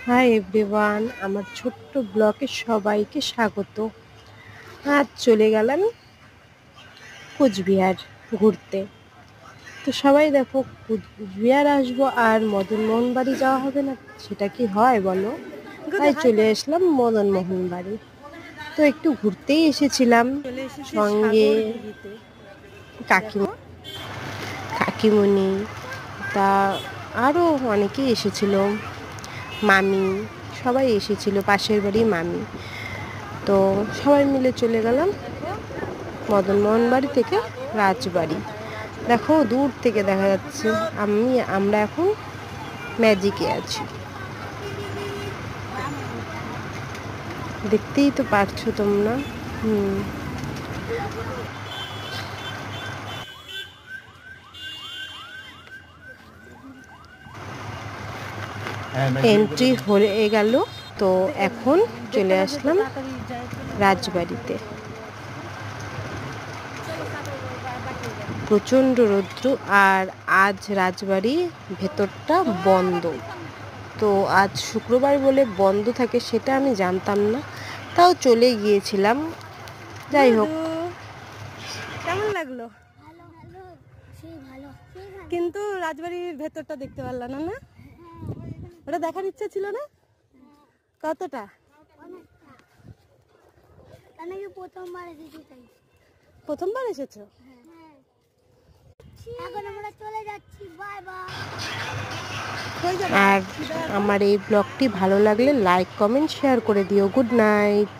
Hi everyone, আমার ছোট্ট ব্লগে সবাইকে স্বাগত। আজ চলে গেলাম কোচবিহার ঘুরতে। তো সবাই দেখো, কোচবিহার আসবো আর মদন মোহন বাড়ি যাওয়া হবে না, সেটা কি হয় বলো? তাই চলে আসলাম মদন মোহন বাড়ি। তো একটু ঘুরতেই এসেছিলাম, সঙ্গে কাকিমণি, তা আরও অনেকেই এসেছিল, মামি, সবাই এসেছিল, পাশের বাড়ি মামি। তো সবাই মিলে চলে গেলাম মদনমোহন বাড়ি থেকে রাজবাড়ি। দেখো, দূর থেকে দেখা যাচ্ছে আমরা এখন ম্যাজিকে আছি, দেখতেই তো পারছো তোমরা। এন্ট্রি হয়ে গেল, তো এখন চলে আসলাম রাজবাড়িতে। প্রচণ্ড রৌদ্র, আর আজ রাজবাড়ি ভেতরটা বন্ধ। তো আজ শুক্রবার বলে বন্ধ থাকে, সেটা আমি জানতাম না, তাও চলে গিয়েছিলাম। যাই হোক, কেমন লাগলো? কিন্তু রাজবাড়ির ভেতরটা দেখতে পারলাম না। ওটা দেখার ইচ্ছা ছিল না? কতটা? প্রথমবার এসেছো? এখন আমরা চলে যাচ্ছি, বাই বাই। আর আমার এই ব্লগটি ভালো লাগলে লাইক, কমেন্ট, শেয়ার করে দিও। Good night.